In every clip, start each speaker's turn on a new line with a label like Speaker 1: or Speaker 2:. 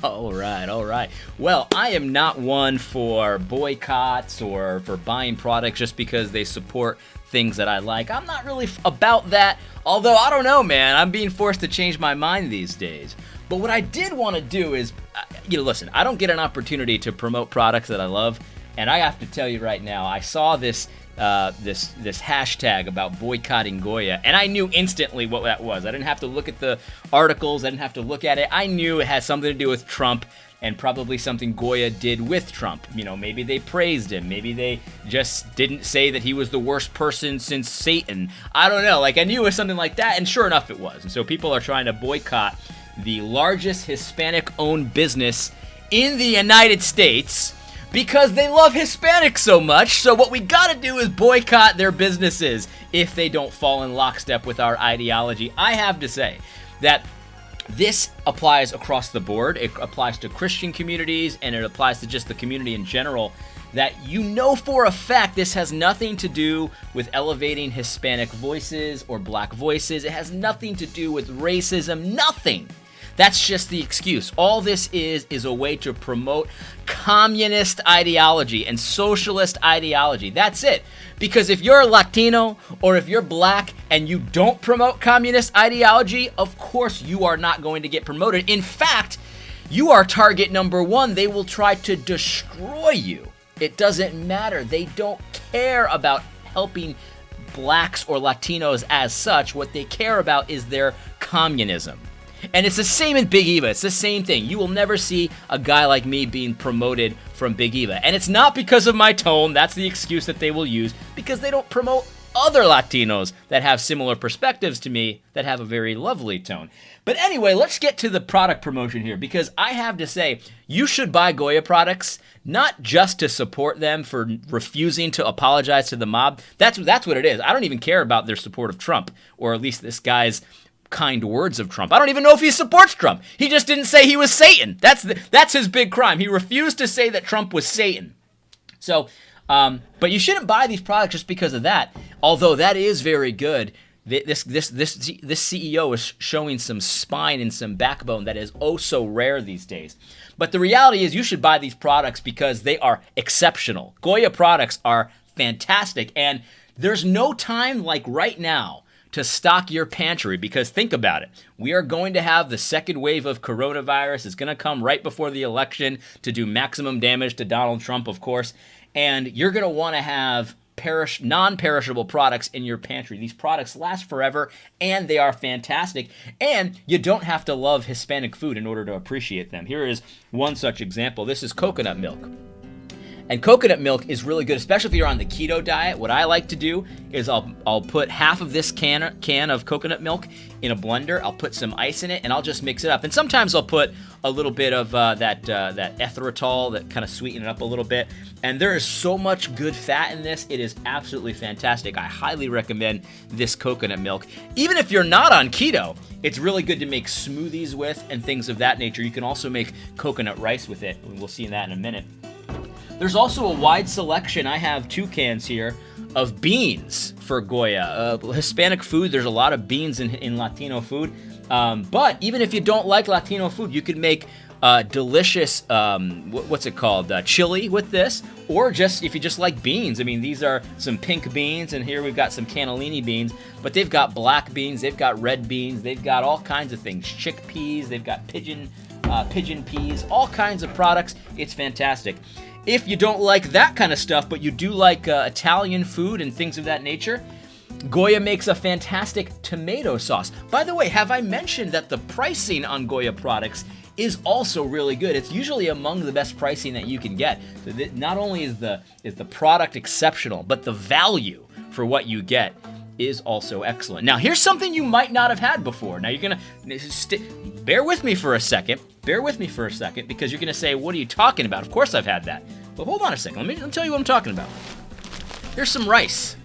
Speaker 1: All right, all right. Well, I am not one for boycotts or for buying products just because they support things that I like. I'm not really about that, although I don't know, man. I'm being forced to change my mind these days. But what I did want to do is, listen, I don't get an opportunity to promote products that I love, and I have to tell you right now, I saw this hashtag about boycotting Goya, and I knew instantly what that was. I didn't have to look at the articles. I didn't have to look at it. I knew it had something to do with Trump and probably something Goya did with Trump. Maybe they praised him. Maybe they just didn't say that he was the worst person since Satan. I don't know. I knew it was something like that, and sure enough it was. And so people are trying to boycott the largest Hispanic-owned business in the United States because they love Hispanics so much. So what we gotta do is boycott their businesses if they don't fall in lockstep with our ideology. I have to say that this applies across the board. It applies to Christian communities, and it applies to just the community in general, that for a fact this has nothing to do with elevating Hispanic voices or black voices. It has nothing to do with racism, nothing. That's just the excuse. All this is a way to promote communist ideology and socialist ideology. That's it. Because if you're Latino or if you're black and you don't promote communist ideology, of course you are not going to get promoted. In fact, you are target number one. They will try to destroy you. It doesn't matter. They don't care about helping blacks or Latinos as such. What they care about is their communism. And it's the same in Big Eva. It's the same thing. You will never see a guy like me being promoted from Big Eva. And it's not because of my tone. That's the excuse that they will use, because they don't promote other Latinos that have similar perspectives to me that have a very lovely tone. But anyway, let's get to the product promotion here, because I have to say, you should buy Goya products, not just to support them for refusing to apologize to the mob. That's what it is. I don't even care about their support of Trump, or at least this guy's kind words of Trump. I don't even know if he supports Trump. He just didn't say he was Satan. That's his big crime. He refused to say that Trump was Satan. So, but you shouldn't buy these products just because of that. Although that is very good. This CEO is showing some spine and some backbone that is oh so rare these days. But the reality is, you should buy these products because they are exceptional. Goya products are fantastic, and there's no time like right now to stock your pantry, because think about it. We are going to have the second wave of coronavirus. It's going to come right before the election to do maximum damage to Donald Trump, of course. And you're going to want to have non-perishable products in your pantry. These products last forever, and they are fantastic. And you don't have to love Hispanic food in order to appreciate them. Here is one such example. This is coconut milk. And coconut milk is really good, especially if you're on the keto diet. What I like to do is I'll put half of this can of coconut milk in a blender. I'll put some ice in it, and I'll just mix it up. And sometimes I'll put a little bit of that erythritol that kind of sweeten it up a little bit. And there is so much good fat in this. It is absolutely fantastic. I highly recommend this coconut milk. Even if you're not on keto, it's really good to make smoothies with and things of that nature. You can also make coconut rice with it. We'll see that in a minute. There's also a wide selection. I have 2 cans here of beans for Goya. Hispanic food, there's a lot of beans in Latino food. But even if you don't like Latino food, you can make delicious, what's it called, chili with this. Or just, if you just like beans. I mean, these are some pink beans, and here we've got some cannellini beans. But they've got black beans, they've got red beans, they've got all kinds of things. Chickpeas, they've got pigeon peas, all kinds of products. It's fantastic. If you don't like that kind of stuff, but you do like Italian food and things of that nature, Goya makes a fantastic tomato sauce. By the way, have I mentioned that the pricing on Goya products is also really good? It's usually among the best pricing that you can get. So not only is the product exceptional, but the value for what you get is also excellent. Now, here's something you might not have had before. Now, you're going to bear with me for a second. Bear with me for a second, because you're going to say, what are you talking about? Of course I've had that. But hold on a second. Let me tell you what I'm talking about. Here's some rice.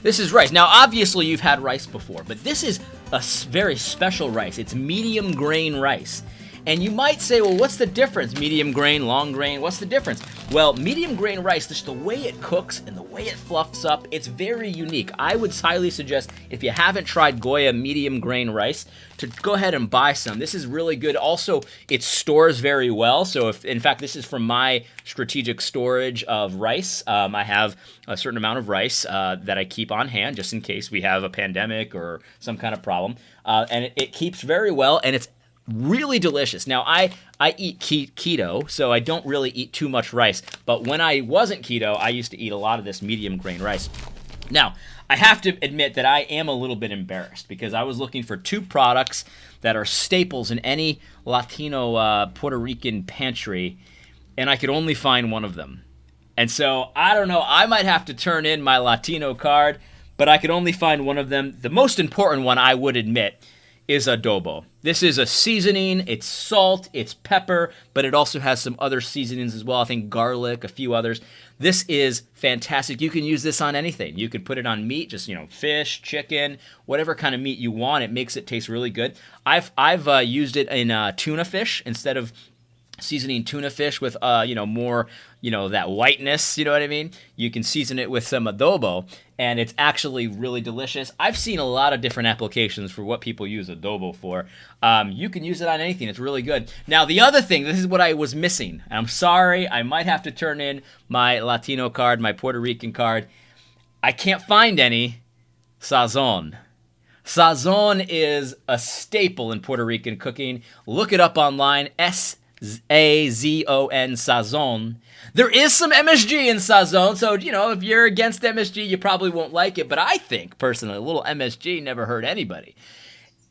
Speaker 1: This is rice. Now, obviously, you've had rice before, but this is a very special rice. It's medium grain rice. And you might say, well, what's the difference? Medium grain, long grain, what's the difference? Well, medium grain rice, just the way it cooks and the way it fluffs up, it's very unique. I would highly suggest, if you haven't tried Goya medium grain rice, to go ahead and buy some. This is really good. Also, it stores very well. So if, in fact, this is from my strategic storage of rice. I have a certain amount of rice that I keep on hand just in case we have a pandemic or some kind of problem. And it keeps very well, and it's really delicious. Now, I eat keto, so I don't really eat too much rice. But when I wasn't keto, I used to eat a lot of this medium grain rice. Now, I have to admit that I am a little bit embarrassed because I was looking for two products that are staples in any Latino Puerto Rican pantry, and I could only find one of them. And so, I don't know, I might have to turn in my Latino card, but I could only find one of them. The most important one, I would admit, is adobo. This is a seasoning. It's salt, it's pepper, but it also has some other seasonings as well. I think garlic, a few others. This is fantastic. You can use this on anything. You could put it on meat, just, fish, chicken, whatever kind of meat you want. It makes it taste really good. I've used it in tuna fish instead of seasoning tuna fish with more that whiteness, you know what I mean? You can season it with some adobo, and it's actually really delicious. I've seen a lot of different applications for what people use adobo for. You can use it on anything. It's really good. Now, the other thing, this is what I was missing. I'm sorry, I might have to turn in my Latino card, my Puerto Rican card. I can't find any sazon. Sazon is a staple in Puerto Rican cooking. Look it up online, Sazon, sazon. There is some MSG in sazon, so, if you're against MSG, you probably won't like it, but I think, personally, a little MSG never hurt anybody.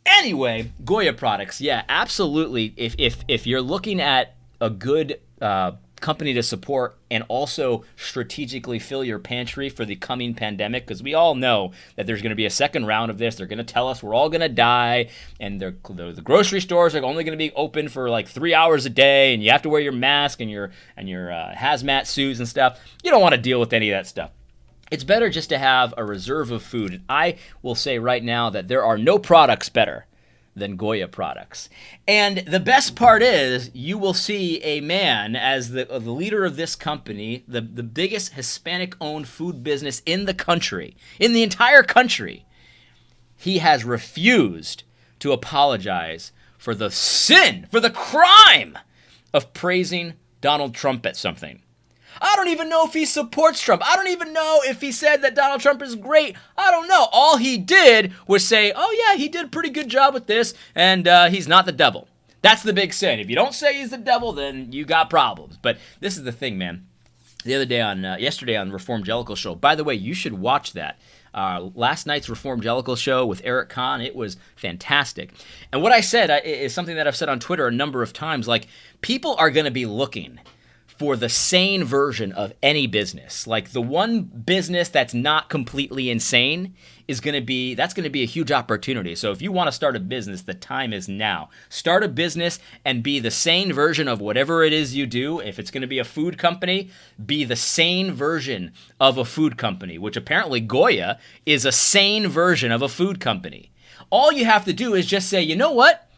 Speaker 1: Anyway, Goya products, yeah, absolutely. If you're looking at a good company to support and also strategically fill your pantry for the coming pandemic, because we all know that there's going to be a second round of this. They're going to tell us we're all going to die, and the grocery stores are only going to be open for like 3 hours a day, and you have to wear your mask and your hazmat suits and stuff. You don't want to deal with any of that stuff. It's better just to have a reserve of food. I will say right now that there are no products better than Goya products. And the best part is you will see a man as the leader of this company, the biggest Hispanic-owned food business in the country, in the entire country. He has refused to apologize for the sin, for the crime of praising Donald Trump at something. I don't even know if he supports Trump. I don't even know if he said that Donald Trump is great. I don't know. All he did was say, oh yeah, he did a pretty good job with this, and he's not the devil. That's the big sin. If you don't say he's the devil, then you got problems. But this is the thing, man. The other day yesterday on Reform Jellicle Show, by the way, you should watch that. Last night's Reform Jellicle Show with Eric Kahn, it was fantastic. And what I said is something that I've said on Twitter a number of times, like, people are going to be looking for the sane version of any business. Like, the one business that's not completely insane that's going to be a huge opportunity. So if you want to start a business, the time is now. Start a business and be the sane version of whatever it is you do. If it's going to be a food company, be the sane version of a food company, which apparently Goya is a sane version of a food company. All you have to do is just say, you know what?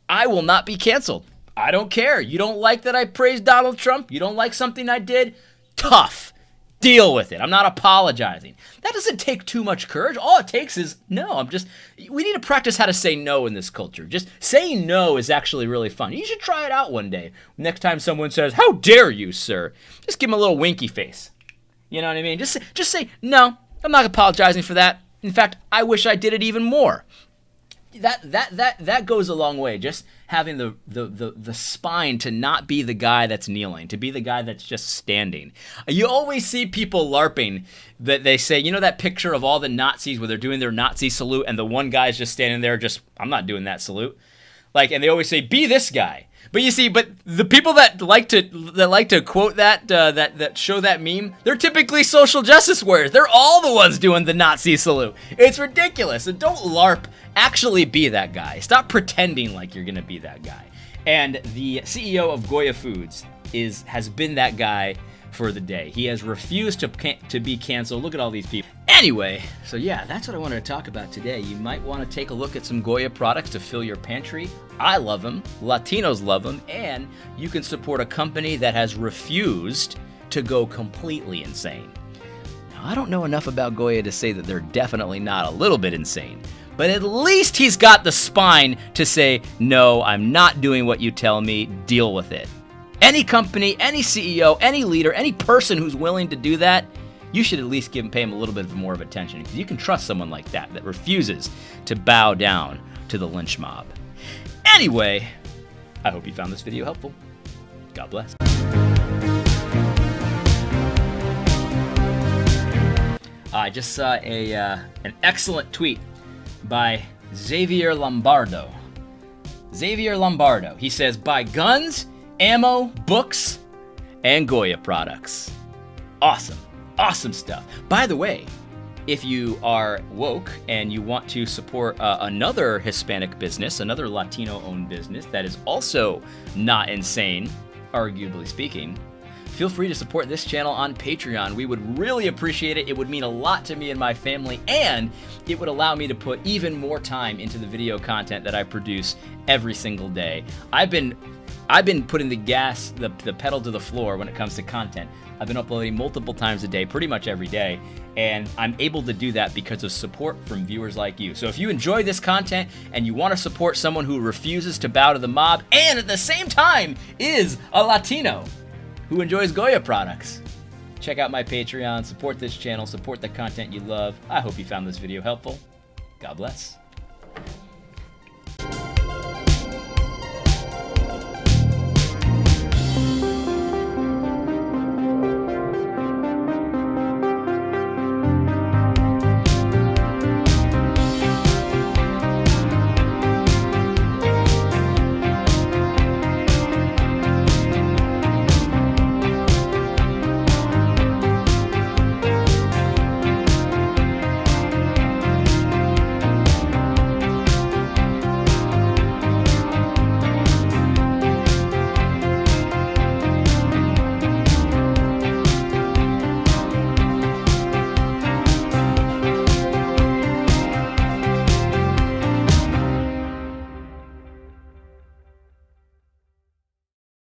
Speaker 1: I will not be canceled. I don't care. You don't like that I praised Donald Trump? You don't like something I did? Tough. Deal with it. I'm not apologizing. That doesn't take too much courage. All it takes is no. We need to practice how to say no in this culture. Just saying no is actually really fun. You should try it out one day. Next time someone says, "How dare you, sir?" Just give them a little winky face. You know what I mean? Just say, no, I'm not apologizing for that. In fact, I wish I did it even more. That goes a long way. Just having the spine to not be the guy that's kneeling, to be the guy that's just standing. You always see people LARPing that they say, you know, that picture of all the Nazis where they're doing their Nazi salute and the one guy's just standing there, I'm not doing that salute. Like, and they always say, be this guy. But you see, the people that like to quote that show that meme, they're typically social justice warriors. They're all the ones doing the Nazi salute. It's ridiculous. And don't LARP. Actually be that guy. Stop pretending like you're gonna be that guy. And the CEO of Goya Foods has been that guy for the day. He has refused to be canceled. Look at all these people. Anyway, so yeah, that's what I wanted to talk about today. You might want to take a look at some Goya products to fill your pantry. I love them, Latinos love them, and you can support a company that has refused to go completely insane. Now, I don't know enough about Goya to say that they're definitely not a little bit insane, but at least he's got the spine to say, no, I'm not doing what you tell me, deal with it. Any company, any CEO, any leader, any person who's willing to do that, you should at least pay him a little bit more of attention, because you can trust someone like that refuses to bow down to the lynch mob. Anyway, I hope you found this video helpful. God bless. I just saw an excellent tweet by Xavier Lombardo. Xavier Lombardo. He says, buy guns, ammo, books, and Goya products. Awesome. Awesome stuff. By the way, if you are woke and you want to support another Hispanic business, another Latino-owned business that is also not insane, arguably speaking, feel free to support this channel on Patreon. We would really appreciate it. It would mean a lot to me and my family, and it would allow me to put even more time into the video content that I produce every single day. I've been putting the pedal to the floor when it comes to content. I've been uploading multiple times a day, pretty much every day, and I'm able to do that because of support from viewers like you. So if you enjoy this content and you want to support someone who refuses to bow to the mob and at the same time is a Latino who enjoys Goya products, check out my Patreon, support this channel, support the content you love. I hope you found this video helpful. God bless.